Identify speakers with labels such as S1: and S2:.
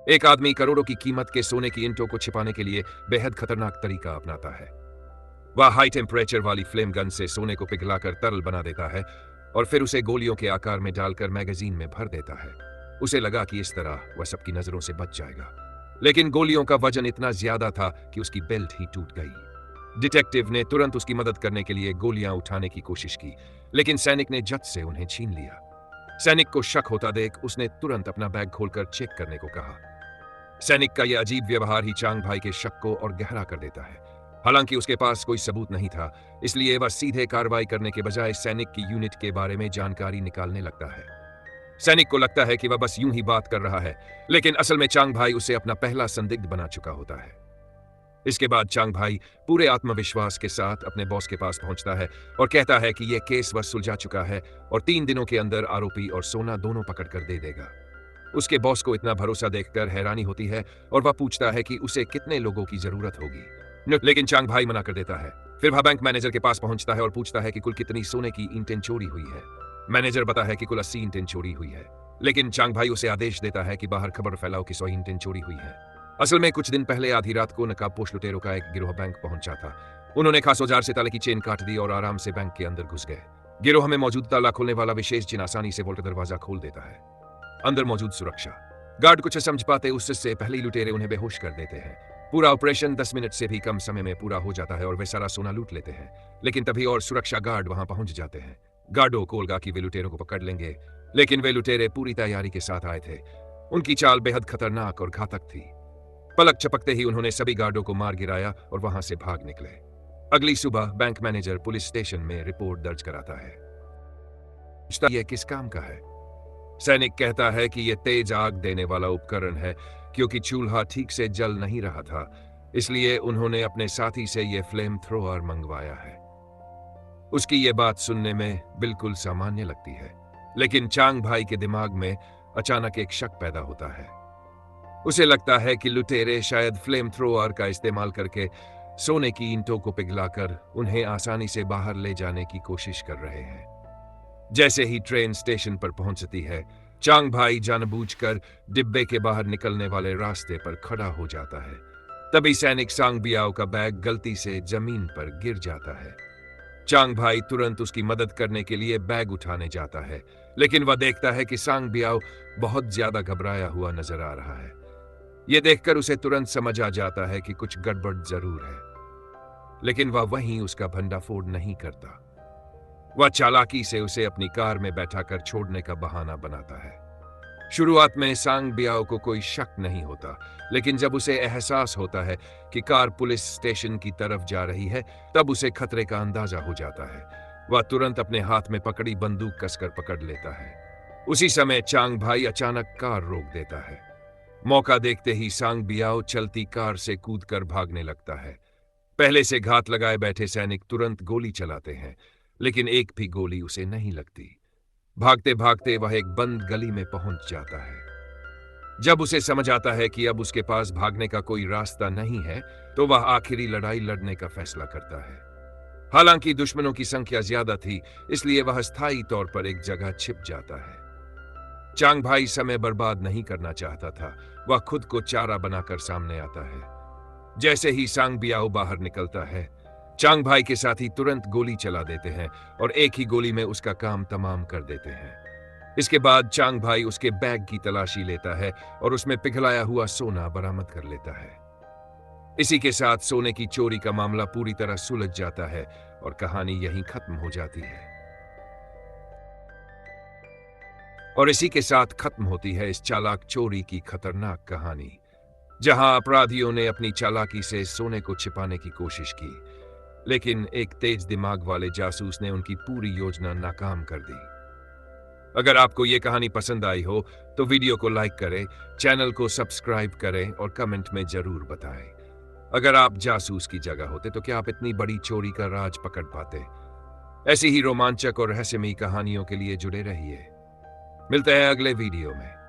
S1: एक आदमी करोड़ों की कीमत के सोने की ईंटों को छिपाने के लिए बेहद खतरनाक तरीका अपनाता है। वह हाई टेम्परेचर वाली फ्लेम गन से सोने को पिघलाकर तरल बना देता है और फिर उसे गोलियों के आकार में डालकर मैगजीन में भर देता है। उसे लगा कि इस तरह वह सबकी नजरों से बच जाएगा, लेकिन गोलियों का वजन इतना ज्यादा था कि उसकी बेल्ट ही टूट गई। डिटेक्टिव ने तुरंत उसकी मदद करने के लिए गोलियां उठाने की कोशिश की, लेकिन सैनिक ने झट से उन्हें छीन लिया। सैनिक को शक होता देख उसने तुरंत अपना बैग खोलकर चेक करने को कहा। सैनिक का यह अजीब व्यवहार ही चांग भाई के शक को और गहरा कर देता है। हालांकि उसके पास कोई सबूत नहीं था, इसलिए वह सीधे कार्रवाई करने के बजाय सैनिक की यूनिट के बारे में जानकारी निकालने लगता है। सैनिक को लगता है कि वह बस यूं ही बात कर रहा है, लेकिन असल में चांग भाई उसे अपना पहला संदिग्ध बना चुका होता है। इसके बाद चांग भाई पूरे आत्मविश्वास के साथ अपने बॉस के पास पहुंचता है और कहता है कि यह केस वह सुलझा चुका है और 3 दिनों के अंदर आरोपी और सोना दोनों पकड़ कर दे देगा। उसके बॉस को इतना भरोसा देखकर हैरानी होती है और वह पूछता है कि उसे कितने लोगों की जरूरत होगी, लेकिन चांग भाई मना कर देता है। फिर वह बैंक मैनेजर के पास पहुंचता है और पूछता है कि कुल कितनी सोने की ईंटें चोरी हुई है। मैनेजर बताता है कि कुल 80 ईंटें चोरी हुई है, लेकिन चांग भाई उसे आदेश देता है कि बाहर खबर फैलाओ कि 100 ईंटें चोरी हुई है। असल में कुछ दिन पहले आधी रात को नकाबपोश लुटेरों का एक गिरोह बैंक पहुंचा था। उन्होंने खास औजार से ताले की चेन काट दी और आराम से बैंक के अंदर घुस गए। गिरोह में मौजूद ताला खोलने वाला विशेष जिन आसानी से वोल्ट दरवाजा खोल देता है। अंदर मौजूद सुरक्षा गार्ड कुछ समझ पाते उससे पहले ही लुटेरे उन्हें बेहोश कर देते हैं। पूरा ऑपरेशन 10 मिनट से भी कम समय में पूरा हो जाता है और वे सारा सोना लूट लेते हैं, लेकिन तभी और सुरक्षा गार्ड वहां पहुंच जाते हैं। गार्डों को लगा कि वे लुटेरों को पकड़ लेंगे, लेकिन वे लुटेरे पूरी तैयारी के साथ आए थे। उनकी चाल बेहद खतरनाक और घातक थी। पलक झपकते ही उन्होंने सभी गार्डों को मार गिराया और वहां से भाग निकले। अगली सुबह बैंक मैनेजर पुलिस स्टेशन में रिपोर्ट दर्ज कराता है। यह किस काम का है? सैनिक कहता है कि यह तेज आग देने वाला उपकरण है, क्योंकि चूल्हा ठीक से जल नहीं रहा था, इसलिए उन्होंने अपने साथी से यह फ्लेम थ्रोअर मंगवाया है। उसकी यह बात सुनने में बिल्कुल सामान्य लगती है, लेकिन चांग भाई के दिमाग में अचानक एक शक पैदा होता है। उसे लगता है कि लुटेरे शायद फ्लेम थ्रोअर का इस्तेमाल करके सोने की ईंटों को पिघलाकर उन्हें आसानी से बाहर ले जाने की कोशिश कर रहे हैं। जैसे ही ट्रेन स्टेशन पर पहुंचती है, चांग भाई जानबूझकर डिब्बे के बाहर निकलने वाले रास्ते पर खड़ा हो जाता है। तभी सैनिक सांग बियाओ का बैग गलती से जमीन पर गिर जाता है। चांग भाई तुरंत उसकी मदद करने के लिए बैग उठाने जाता है, लेकिन वह देखता है कि सांग बियाओ बहुत ज्यादा घबराया हुआ नजर आ रहा है। यह देखकर उसे तुरंत समझ आ जाता है कि कुछ गड़बड़ जरूर है, लेकिन वह वहीं उसका भंडाफोड़ नहीं करता। वह चालाकी से उसे अपनी कार में बैठाकर छोड़ने का बहाना बनाता है। शुरुआत में सांग बियाओ को कोई शक नहीं होता, लेकिन जब उसे एहसास होता है कि कार पुलिस स्टेशन की तरफ जा रही है, तब उसे खतरे का अंदाजा हो जाता है। वह तुरंत अपने हाथ में पकड़ी बंदूक कसकर पकड़ लेता है। उसी समय चांग भाई अचानक कार रोक देता है। मौका देखते ही सांग बियाओ चलती कार से कूदकर भागने लगता है। पहले से घात लगाए बैठे सैनिक तुरंत गोली चलाते हैं, लेकिन एक भी गोली उसे नहीं लगती। भागते भागते वह एक बंद गली में पहुंच जाता है। जब उसे समझ आता है कि अब उसके पास भागने का कोई रास्ता नहीं है, तो वह आखिरी लड़ाई लड़ने का फैसला करता है। हालांकि दुश्मनों की संख्या ज्यादा थी, इसलिए वह स्थायी तौर पर एक जगह छिप जाता है। चांग भाई समय बर्बाद नहीं करना चाहता था। वह खुद को चारा बनाकर सामने आता है। जैसे ही सांग बियाओ बाहर निकलता है, चांग भाई के साथी तुरंत गोली चला देते हैं और एक ही गोली में उसका काम तमाम कर देते हैं। इसके बाद चांग भाई उसके बैग की तलाशी लेता है और उसमें पिघलाया हुआ सोना बरामद कर लेता है। इसी के साथ सोने की चोरी का मामला पूरी तरह सुलझ जाता है और कहानी यहीं खत्म हो जाती है। और इसी के साथ खत्म होती है इस चालाक चोरी की खतरनाक कहानी, जहां अपराधियों ने अपनी चालाकी से सोने को छिपाने की कोशिश की, लेकिन एक तेज दिमाग वाले जासूस ने उनकी पूरी योजना नाकाम कर दी। अगर आपको ये कहानी पसंद आई हो तो वीडियो को लाइक करें, चैनल को सब्सक्राइब करें और कमेंट में जरूर बताएं। अगर आप जासूस की जगह होते तो क्या आप इतनी बड़ी चोरी का राज पकड़ पाते? ऐसी ही रोमांचक और रहस्यमयी कहानियों के लिए जुड़े रहिए। मिलते हैं अगले वीडियो में।